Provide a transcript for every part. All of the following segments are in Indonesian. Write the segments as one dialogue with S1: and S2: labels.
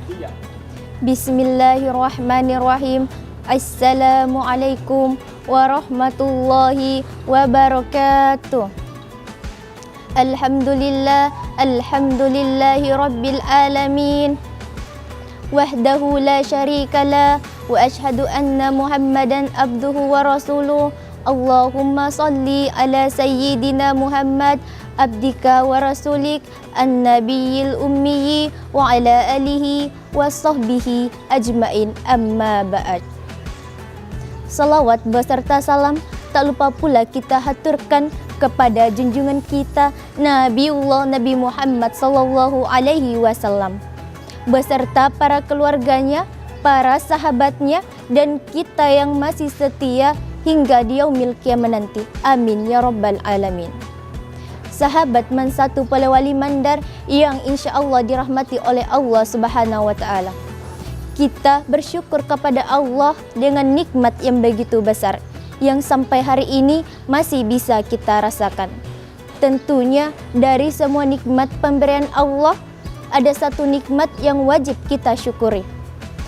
S1: Iya.
S2: Bismillahirrahmanirrahim. Assalamualaikum warahmatullahi wabarakatuh. Alhamdulillahi rabbil alamin. Wahdahu la syarika la wa ashhadu anna Muhammadan abduhu wa rasuluh. Allahumma salli ala sayyidina Muhammad abdika wa rasulik an-nabiyil ummiyi wa ala alihi wa sahbihi ajmain, amma ba'd. Salawat beserta salam tak lupa pula kita haturkan kepada junjungan kita Nabiullah Nabi Muhammad sallallahu alaihi wasallam beserta para keluarganya, para sahabatnya, dan kita yang masih setia hingga di yaumil qiyamah nanti. Amin ya rabbal alamin. Sahabat Man Satu Polewali Mandar yang insya Allah dirahmati oleh Allah Subhanahu wa Ta'ala, kita bersyukur kepada Allah dengan nikmat yang begitu besar yang sampai hari ini masih bisa kita rasakan. Tentunya dari semua nikmat pemberian Allah, ada satu nikmat yang wajib kita syukuri,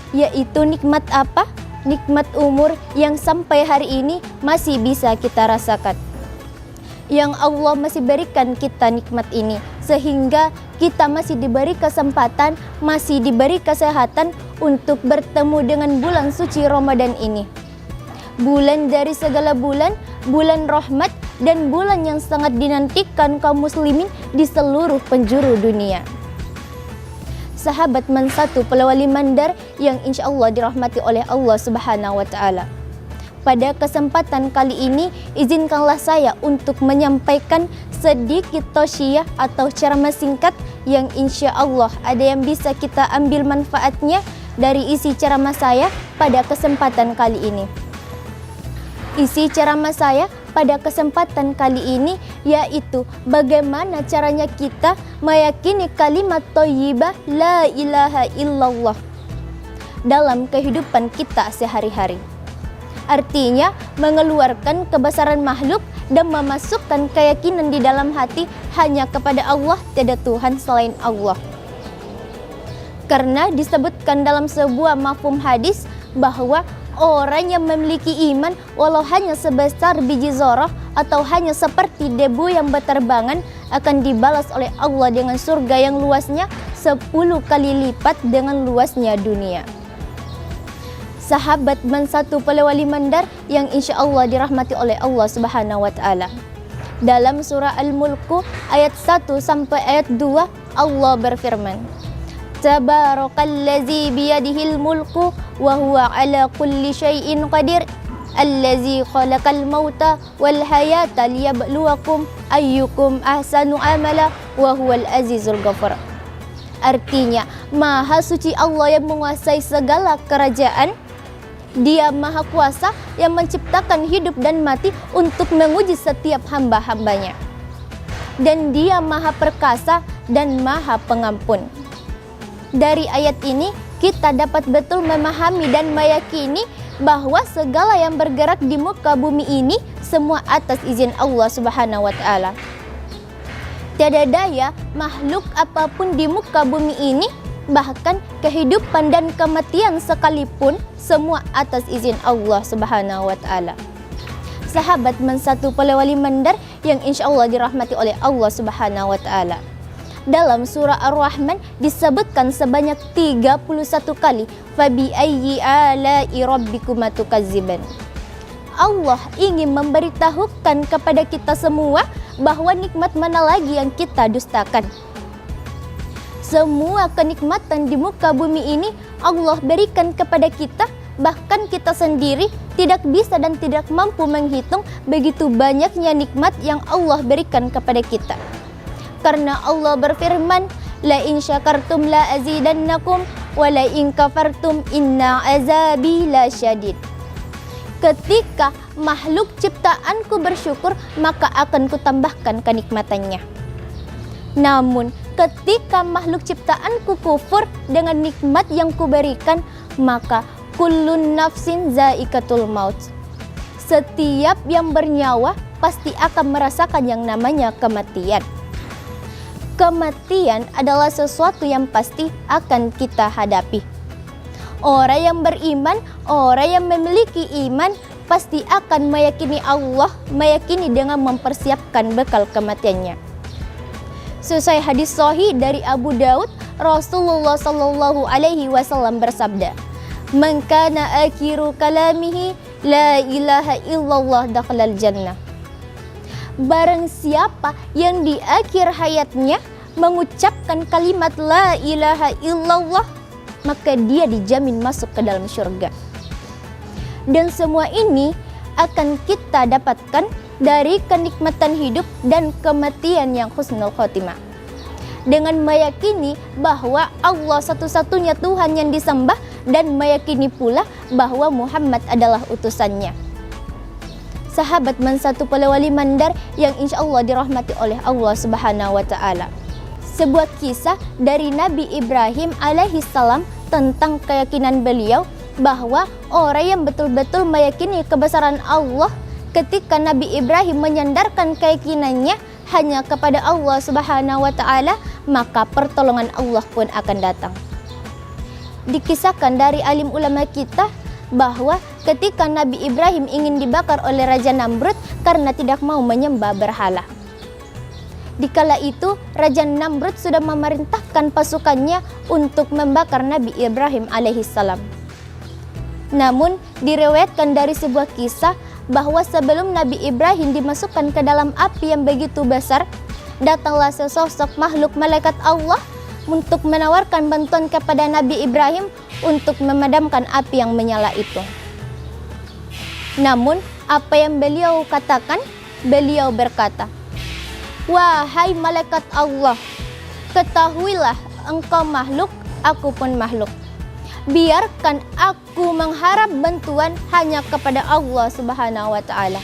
S2: yaitu nikmat apa? Nikmat umur yang sampai hari ini masih bisa kita rasakan. Yang Allah masih berikan kita nikmat ini, sehingga kita masih diberi kesempatan, masih diberi kesehatan untuk bertemu dengan bulan suci Ramadan ini. Bulan dari segala bulan, bulan rahmat, dan bulan yang sangat dinantikan kaum muslimin di seluruh penjuru dunia. Sahabat Man Satu Polewali Mandar yang insya Allah dirahmati oleh Allah Subhanahu wa Ta'ala, pada kesempatan kali ini izinkanlah saya untuk menyampaikan sedikit tausiah atau ceramah singkat yang insya Allah ada yang bisa kita ambil manfaatnya dari isi ceramah saya pada kesempatan kali ini. Isi ceramah saya pada kesempatan kali ini yaitu bagaimana caranya kita meyakini kalimat thayyibah la ilaha illallah dalam kehidupan kita sehari-hari. Artinya mengeluarkan kebesaran makhluk dan memasukkan keyakinan di dalam hati hanya kepada Allah, tiada Tuhan selain Allah. Karena disebutkan dalam sebuah mafhum hadis bahwa orang yang memiliki iman walau hanya sebesar biji zarah atau hanya seperti debu yang berterbangan akan dibalas oleh Allah dengan surga yang luasnya 10 kali lipat dengan luasnya dunia. Sahabat Man Satu Polewali Mandar yang insya Allah dirahmati oleh Allah Subhanahu wa Ta'ala, dalam surah Al-Mulku ayat 1 sampai ayat 2 Allah berfirman, Tabarakalladzi biyadihil mulku wa huwa ala kulli syai'in qadir allazi khalaqal mauta wal hayata liyabluwakum ayyukum ahsanu amala wa huwal azizul ghafur. Artinya, Maha Suci Allah yang menguasai segala kerajaan. Dia Maha Kuasa yang menciptakan hidup dan mati untuk menguji setiap hamba-hambanya. Dan Dia Maha Perkasa dan Maha Pengampun. Dari ayat ini kita dapat betul memahami dan meyakini bahwa segala yang bergerak di muka bumi ini semua atas izin Allah Subhanahu wa Ta'ala. Tiada daya makhluk apapun di muka bumi ini, bahkan kehidupan dan kematian sekalipun, semua atas izin Allah Subhanahu wa Ta'ala. Sahabat Man Satu Polewali Mandar yang insya Allah dirahmati oleh Allah Subhanahu wa Ta'ala, dalam surah Ar-Rahman disebutkan sebanyak 31 kali fabi ayyi ala'i rabbikuma tukadziban. Allah ingin memberitahukan kepada kita semua bahwa nikmat mana lagi yang kita dustakan. Semua kenikmatan di muka bumi ini Allah berikan kepada kita, bahkan kita sendiri tidak bisa dan tidak mampu menghitung begitu banyaknya nikmat yang Allah berikan kepada kita. Karena Allah berfirman, la in syakartum la azidannakum wa la in kafartum inna azabi la syadid. Ketika makhluk ciptaanku bersyukur, maka akan kutambahkan kenikmatannya. Namun ketika makhluk ciptaanku kufur dengan nikmat yang kuberikan, maka kullun nafsin zaikatul maut. Setiap yang bernyawa pasti akan merasakan yang namanya kematian. Kematian adalah sesuatu yang pasti akan kita hadapi. Orang yang beriman, orang yang memiliki iman pasti akan meyakini Allah, meyakini dengan mempersiapkan bekal kematiannya. Sesuai hadis sahih dari Abu Daud, Rasulullah sallallahu alaihi wasallam bersabda, "Man kana akhiru kalamihi la ilaha illallah dakhalal jannah." Barang siapa yang di akhir hayatnya mengucapkan kalimat la ilaha illallah, maka dia dijamin masuk ke dalam surga. Dan semua ini akan kita dapatkan dari kenikmatan hidup dan kematian yang husnul khotimah. Dengan meyakini bahwa Allah satu-satunya Tuhan yang disembah dan meyakini pula bahwa Muhammad adalah utusannya. Sahabat Man Satu Polewali Mandar yang insya Allah dirahmati oleh Allah Subhanahu wa Ta'ala. Sebuah kisah dari Nabi Ibrahim alaihissalam tentang keyakinan beliau bahwa orang yang betul-betul meyakini kebesaran Allah, ketika Nabi Ibrahim menyandarkan keyakinannya hanya kepada Allah Subhanahu wa Ta'ala, maka pertolongan Allah pun akan datang. Dikisahkan dari alim ulama kita bahwa ketika Nabi Ibrahim ingin dibakar oleh Raja Namrud karena tidak mau menyembah berhala. Dikala itu Raja Namrud sudah memerintahkan pasukannya untuk membakar Nabi Ibrahim alaihissalam. Namun diriwayatkan dari sebuah kisah bahwa sebelum Nabi Ibrahim dimasukkan ke dalam api yang begitu besar, datanglah sesosok makhluk malaikat Allah untuk menawarkan bantuan kepada Nabi Ibrahim untuk memadamkan api yang menyala itu. Namun apa yang beliau katakan? Beliau berkata, "Wahai malaikat Allah, ketahuilah engkau makhluk, aku pun makhluk. Biarkan aku mengharap bantuan hanya kepada Allah Subhanahu wa Ta'ala."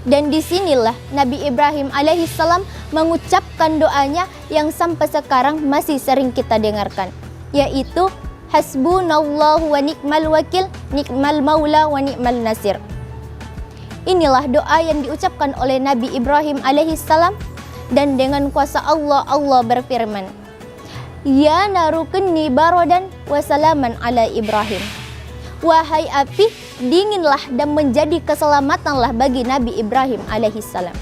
S2: Dan disinilah Nabi Ibrahim alaihissalam mengucapkan doanya yang sampai sekarang masih sering kita dengarkan, yaitu hasbunallahu wa ni'mal wakil, ni'mal maula wa ni'mal nasir. Inilah doa yang diucapkan oleh Nabi Ibrahim alaihissalam, dan dengan kuasa Allah, Allah berfirman, "Ya naru kunni barodan wa salaman ala Ibrahim." Wahai api, dinginlah dan menjadi keselamatanlah bagi Nabi Ibrahim alaihissalam.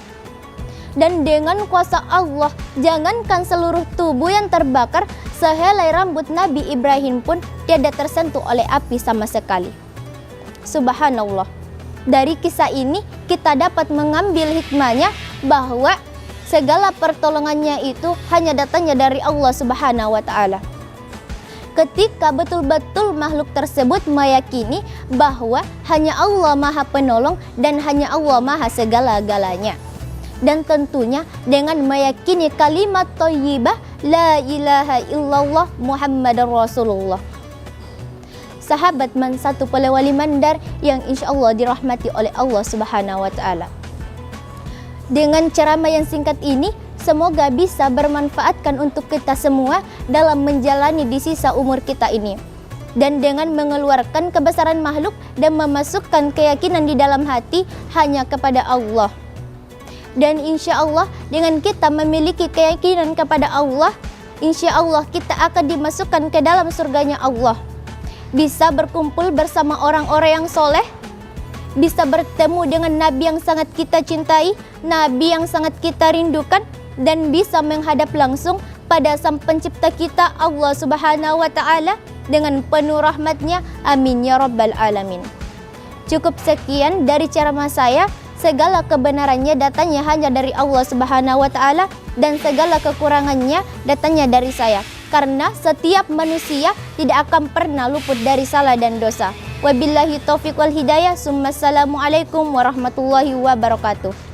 S2: Dan dengan kuasa Allah, jangankan seluruh tubuh yang terbakar, sehelai rambut Nabi Ibrahim pun tidak tersentuh oleh api sama sekali. Subhanallah. Dari kisah ini kita dapat mengambil hikmahnya bahwa segala pertolongannya itu hanya datangnya dari Allah Subhanahu wa Ta'ala. Ketika betul-betul makhluk tersebut meyakini bahwa hanya Allah Maha Penolong dan hanya Allah Maha segala-galanya. Dan tentunya dengan meyakini kalimat thayyibah la ilaha illallah Muhammadar Rasulullah. Sahabat Man Satu Polewali Mandar yang insya Allah dirahmati oleh Allah Subhanahu wa Ta'ala. Dengan ceramah yang singkat ini, semoga bisa bermanfaatkan untuk kita semua dalam menjalani di sisa umur kita ini. Dan dengan mengeluarkan kebesaran makhluk dan memasukkan keyakinan di dalam hati hanya kepada Allah. Dan insya Allah dengan kita memiliki keyakinan kepada Allah, insya Allah kita akan dimasukkan ke dalam surganya Allah. Bisa berkumpul bersama orang-orang yang soleh, bisa bertemu dengan Nabi yang sangat kita cintai, Nabi yang sangat kita rindukan, dan bisa menghadap langsung pada Sang Pencipta kita Allah Subhanahu wa Ta'ala dengan penuh rahmatnya. Amin ya rabbal alamin. Cukup sekian dari ceramah saya. Segala kebenarannya datangnya hanya dari Allah Subhanahu wa Ta'ala, dan segala kekurangannya datangnya dari saya. Karena setiap manusia tidak akan pernah luput dari salah dan dosa. Wabillahi taufiq wal hidayah. Assalamualaikum warahmatullahi wabarakatuh.